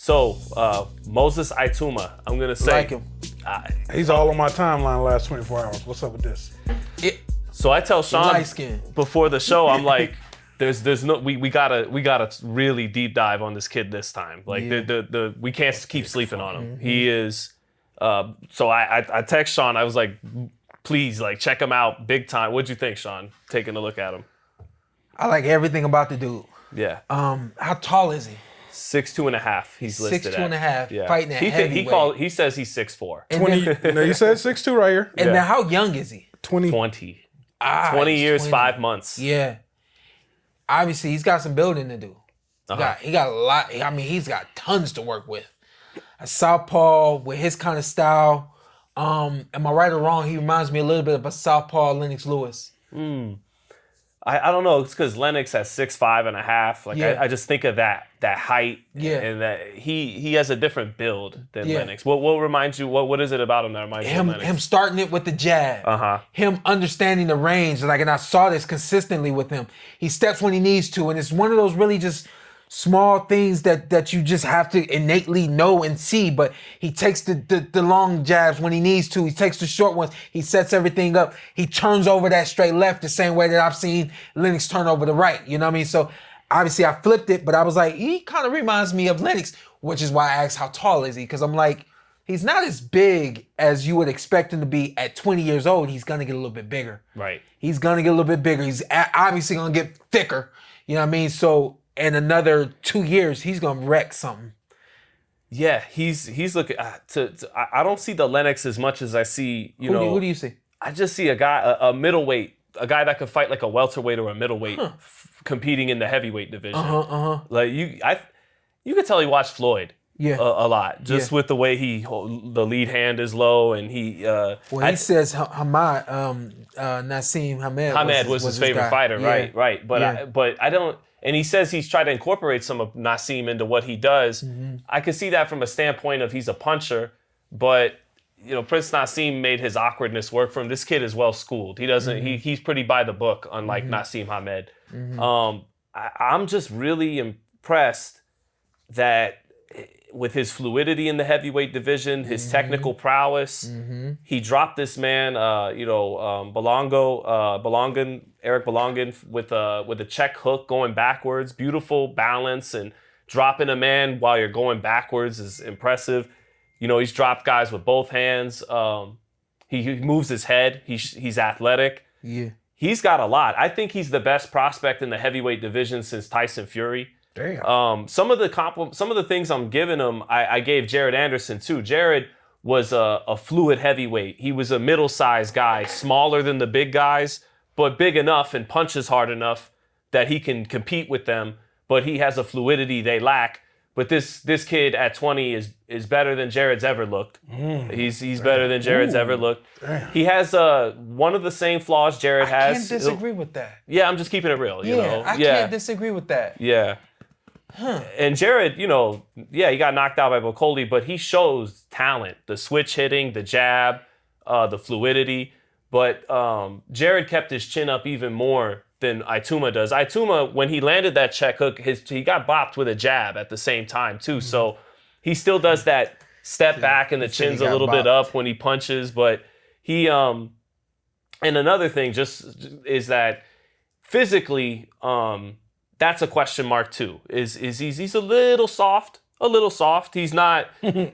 So, Moses Ituma, I'm going to say. Like him. He's all on my timeline the last 24 hours. What's up with this? So I tell Sean before the show, I'm like, there's no we gotta really deep dive on this kid this time. Like we can't keep sleeping on him. Mm-hmm. He is. So I text Sean. I was like, please, like, check him out big time. What'd you think, Sean? Taking a look at him. I like everything about the dude. Yeah. How tall is he? 6'2.5". He's listed 6'2.5". Yeah. Fighting at heavyweight. He says he's 6'4". 20. No, you said 6'2" right here. And then how young is he? 20. 20 years, 20. 5 months. Yeah. Obviously, he's got some building to do. He got a lot. I mean, he's got tons to work with. A southpaw with his kind of style. Am I right or wrong? He reminds me a little bit of a southpaw Lennox Lewis. I don't know. It's because Lennox has 6'5.5". Like I just think of that height. Yeah. And that he has a different build than Lennox. What reminds you? What is it about him that reminds you of Lennox? Him starting it with the jab. Him understanding the range. Like, and I saw this consistently with him. He steps when he needs to, and it's one of those really just small things that you just have to innately know and see. But he takes the long jabs when he needs to. He takes the short ones. He sets everything up. He turns over that straight left the same way that I've seen Lennox turn over the right. You know what I mean? So obviously I flipped it, but I was like, he kind of reminds me of Lennox, which is why I asked how tall is he? Because I'm like, he's not as big as you would expect him to be at 20 years old. He's going to get a little bit bigger. Right. He's going to get a little bit bigger. He's obviously going to get thicker. You know what I mean? So in another 2 years, he's gonna wreck something. Yeah, he's looking. I don't see the Lennox as much as I see. Who do you see? I just see a guy, a middleweight, a guy that could fight like a welterweight or a middleweight, competing in the heavyweight division. Like you could tell he watched Floyd. Yeah. A lot, just with the way the lead hand is low, and he. He says Nassim Hamed was his favorite fighter, right? But I don't. And he says he's tried to incorporate some of Nassim into what he does. I could see that from a standpoint of he's a puncher, but Prince Nassim made his awkwardness work for him. This kid is well schooled. He doesn't. He's pretty by the book, unlike Nassim Hamed. I'm just really impressed that with his fluidity in the heavyweight division, his technical prowess, he dropped this man, Eric Balogun with a check hook going backwards, beautiful balance, and dropping a man while you're going backwards is impressive. He's dropped guys with both hands. He moves his head. He's athletic. Yeah. He's got a lot. I think he's the best prospect in the heavyweight division since Tyson Fury. Damn. Some of the things I'm giving him, I gave Jared Anderson too. Jared was a fluid heavyweight. He was a middle-sized guy, smaller than the big guys, but big enough and punches hard enough that he can compete with them. But he has a fluidity they lack. But this kid at 20 is better than Jared's ever looked. He's better than Jared's ever looked. Damn. He has one of the same flaws Jared has. I can't disagree with that. Yeah, I'm just keeping it real. I can't disagree with that. Yeah. And Jared, he got knocked out by Bocoli, but he shows talent, the switch hitting, the jab, the fluidity. But Jared kept his chin up even more than Ituma does. Ituma, when he landed that check hook, he got bopped with a jab at the same time too. So he still does that step back and the chin's a little bit up when he punches. But he, and another thing just is that physically, that's a question mark too. Is he's a little soft? He's not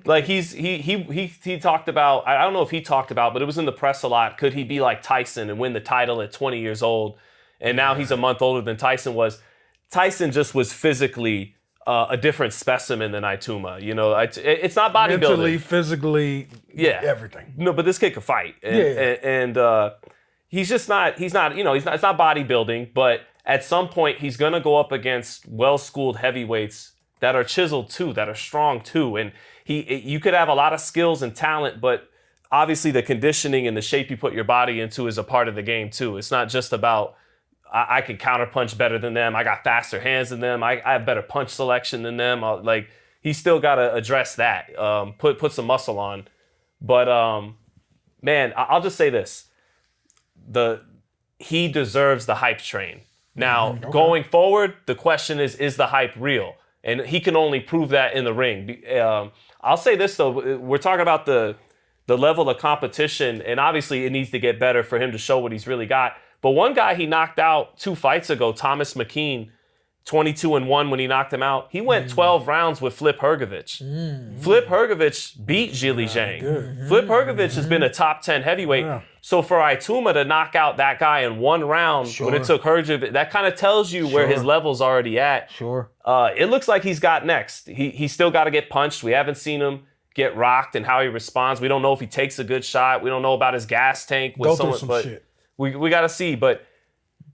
like he talked about. I don't know if he talked about, but it was in the press a lot. Could he be like Tyson and win the title at 20 years old? And now he's a month older than Tyson was. Tyson just was physically a different specimen than Ituma. It's not bodybuilding. Mentally, physically, everything. No, but this kid could fight. And he's just not. He's not. It's not bodybuilding, but at some point, he's going to go up against well-schooled heavyweights that are chiseled too, that are strong too. And you could have a lot of skills and talent, but obviously the conditioning and the shape you put your body into is a part of the game too. It's not just about, I can counterpunch better than them. I got faster hands than them. I have better punch selection than them. He's still got to address that, put some muscle on. But, man, I'll just say this. He deserves the hype train. Now, going forward, the question is the hype real? And he can only prove that in the ring. I'll say this, though. We're talking about the level of competition, and obviously it needs to get better for him to show what he's really got. But one guy he knocked out 2 fights ago, Thomas McKean, 22-1 when he knocked him out. He went 12 rounds with Flip Hrgovic. Flip Hrgovic beat Zhilei Zhang. Flip Hrgovic has been a top 10 heavyweight. Yeah. So for Ituma to knock out that guy in 1 round when it took Hrgovic, that kind of tells you where his level's already at. It looks like he's got next. He's still got to get punched. We haven't seen him get rocked and how he responds. We don't know if he takes a good shot. We don't know about his gas tank with someone, but shit. We got to see. But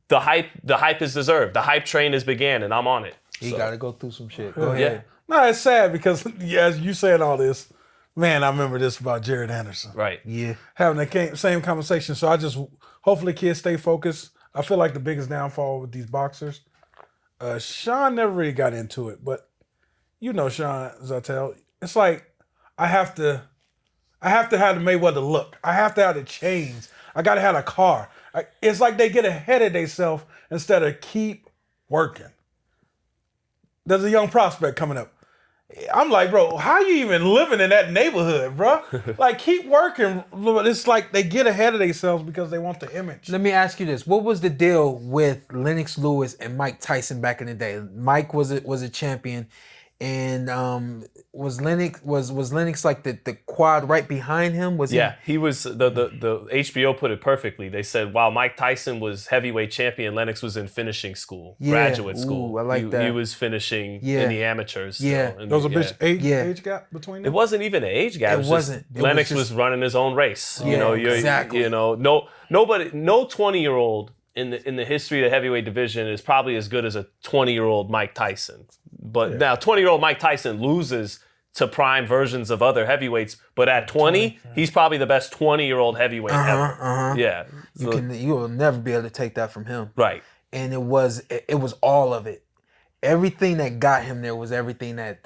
the hype is deserved. The hype train has began, and I'm on it. He got to go through some shit. Go ahead. No, it's sad because as you said all this, man, I remember this about Jared Anderson. Right. Yeah. Having the same conversation. So hopefully kids stay focused. I feel like the biggest downfall with these boxers, Sean never really got into it, but you know Shawn Zittel, it's like I have to have the Mayweather look. I have to have the chains. I got to have a car. It's like they get ahead of themselves instead of keep working. There's a young prospect coming up. I'm like, bro, how you even living in that neighborhood, bro? Like, keep working. It's like they get ahead of themselves because they want the image. Let me ask you this. What was the deal with Lennox Lewis and Mike Tyson back in the day? Mike was a champion. And was Lennox like the quad right behind him? He was the HBO put it perfectly. They said while Mike Tyson was heavyweight champion, Lennox was in finishing school, graduate school. I like that. He was finishing in the amateurs. Yeah, there was a big age gap between them. It wasn't even an age gap. It wasn't. Lennox was running his own race. Yeah, exactly. No 20-year-old in the history of the heavyweight division is probably as good as a 20-year-old Mike Tyson. But now 20-year-old Mike Tyson loses to prime versions of other heavyweights, but at 20, he's probably the best 20-year-old heavyweight ever. Yeah. You will never be able to take that from him. Right. And it was all of it. Everything that got him there was everything that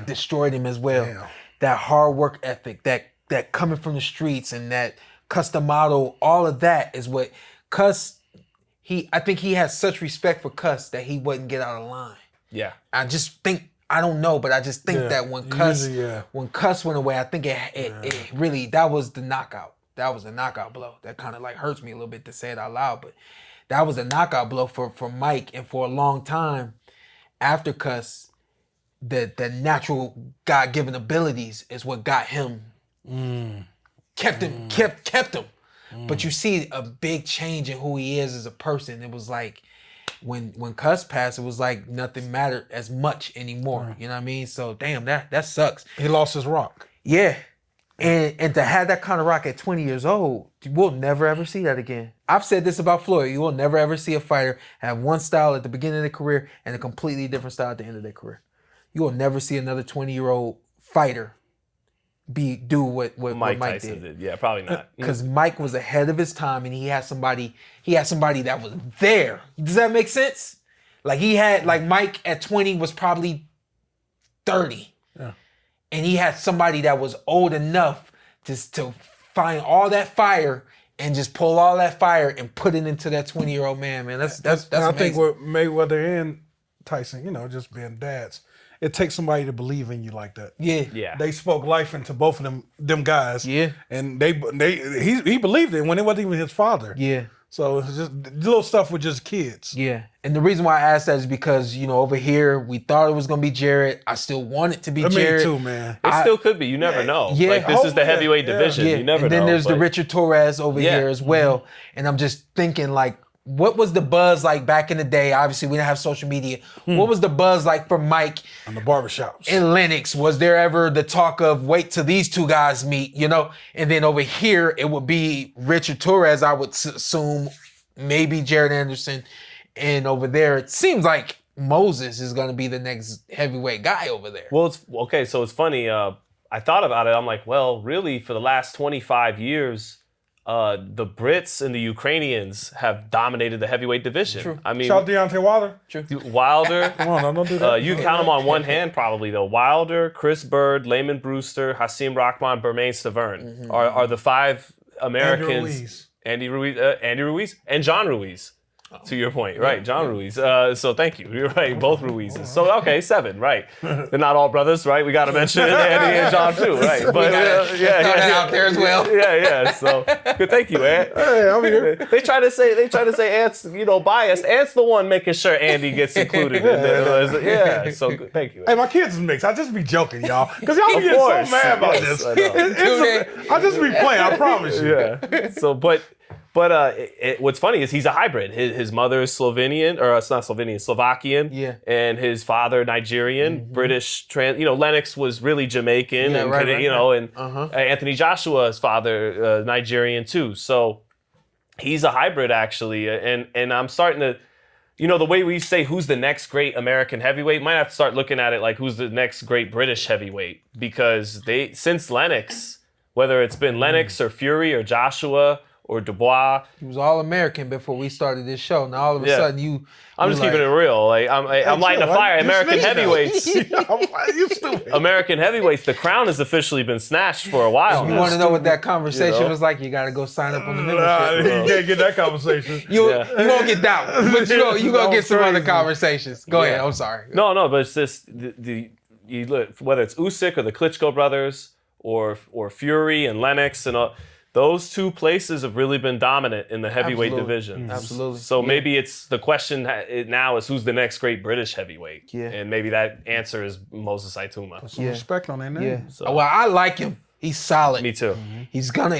destroyed him as well. Damn. That hard work ethic, that coming from the streets and that custom model, all of that is what Cuss. I think he has such respect for Cuss that he wouldn't get out of line. Yeah. I just think, I don't know, but I just think that when Cuss went away, I think it really, that was the knockout. That was a knockout blow. That kind of like hurts me a little bit to say it out loud, but that was a knockout blow for Mike. And for a long time after Cuss, the natural God-given abilities is what got him, kept him. But you see a big change in who he is as a person. It was like when Cuss passed, it was like nothing mattered as much anymore. You know what I mean? So damn, that sucks. He lost his rock. Yeah. And to have that kind of rock at 20 years old, we'll never ever see that again. I've said this about Floyd. You will never ever see a fighter have one style at the beginning of their career and a completely different style at the end of their career. You will never see another 20-year-old fighter do what Mike Tyson did. Yeah, probably not. Because Mike was ahead of his time, and he had somebody that was there. Does that make sense? Like Mike at 20 was probably 30. Yeah. And he had somebody that was old enough just to find all that fire and just pull all that fire and put it into that 20-year-old man. That's amazing. I think with Mayweather and Tyson, just being dads, it takes somebody to believe in you like that. Yeah. They spoke life into both of them guys. Yeah. And he believed it when it wasn't even his father. Yeah. So it's just little stuff with just kids. Yeah. And the reason why I asked that is because, over here, we thought it was going to be Jared. I still want it to be Jared. Me too, man. It still could be. You never know. Yeah. Like, this is the heavyweight division. Yeah. You never know. And then there's the Richard Torres over here as well. And I'm just thinking, like, what was the buzz like back in the day? Obviously, we didn't have social media. What was the buzz like for Mike on the barbershops and Lennox? Was there ever the talk of wait till these two guys meet, And then over here, it would be Richard Torres, I would assume, maybe Jared Anderson. And over there, it seems like Moses is going to be the next heavyweight guy over there. Well, so it's funny. I thought about it. I'm like, well, really, for the last 25 years, the Brits and the Ukrainians have dominated the heavyweight division. True. I mean, shout out Deontay Wilder. True. Wilder. Come on, don't do that. You can count them on one hand, probably though. Wilder, Chris Bird, Layman Brewster, Hasim Rahman, Bermain Stavern are the 5 Americans. Andy Ruiz, and John Ruiz. To your point, right? John Ruiz. So thank you. You're right. Both Ruizes. So okay, 7. Right. They're not all brothers, right? We got to mention Andy and John too, right? But out there as well. Yeah. So good. Thank you, Antt. Hey, I'm here. They try to say Ant's biased. Ant's the one making sure Andy gets included. So good. Thank you. Hey, my kids is mixed. I just be joking, y'all, because y'all be getting so mad about this. I just be playing. I promise you. Yeah. So, but what's funny is he's a hybrid. His mother is Slovenian, or it's not Slovenian, Slovakian. Yeah. And his father Nigerian, British. Lennox was really Jamaican, and Anthony Joshua's father Nigerian too. So he's a hybrid actually, and I'm starting to. The way we say who's the next great American heavyweight, might have to start looking at it like who's the next great British heavyweight, because since Lennox, whether it's been Lennox or Fury or Joshua or Dubois, he was all American before we started this show. Now all of a sudden I'm just keeping it real. Like I'm lighting a fire. American heavyweights. You stupid. American heavyweights. The crown has officially been snatched for a while. You want to know what that conversation was like? You got to go sign up on the membership. You can't get that conversation. You won't get that one, but you gonna get some other conversations. Go ahead. I'm sorry. No, but it's just you look, whether it's Usyk or the Klitschko brothers or Fury and Lennox and all. Those two places have really been dominant in the heavyweight division. Absolutely. So maybe it's the question now is who's the next great British heavyweight? Yeah. And maybe that answer is Moses Ituma. Put some respect on that name. Yeah. So. Well, I like him. He's solid. Me too. He's gonna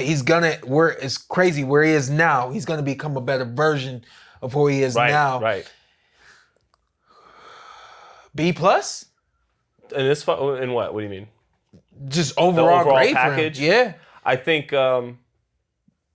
where it's crazy where he is now. He's gonna become a better version of who he is now. Right. B plus? And this in what? What do you mean? Just overall great package. For him. Yeah. I think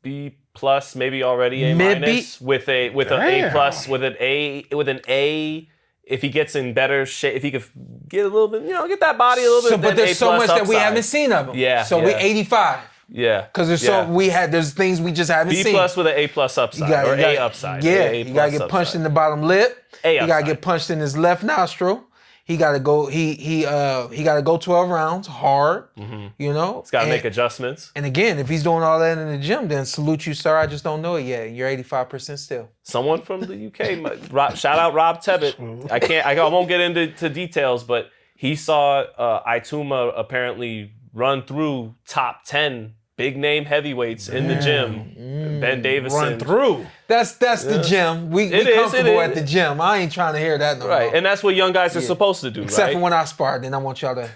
B plus, maybe already A minus with an A plus with an A. If he gets in better shape, if he could get a little bit, get that body a little bit. But there's so much that we haven't seen of him. Yeah. So we're 85. Yeah. Because there's things we just haven't seen. B plus with an A plus upside or A upside. Yeah. You gotta get punched in the bottom lip. He gotta get punched in his left nostril. He gotta go. He gotta go 12 rounds hard. He's gotta make adjustments. And again, if he's doing all that in the gym, then salute you, sir. I just don't know it yet. You're 85% still. Someone from the UK, shout out Rob Tebbett. I won't get into details, but he saw Ituma apparently run through top 10 big name heavyweights in the gym. Ben Davison. Run through. That's the gym. We comfortable at the gym. I ain't trying to hear that no more. Right, and that's what young guys are supposed to do, Except for when I spar, then I want y'all to,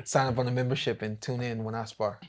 sign up on the membership and tune in when I spar.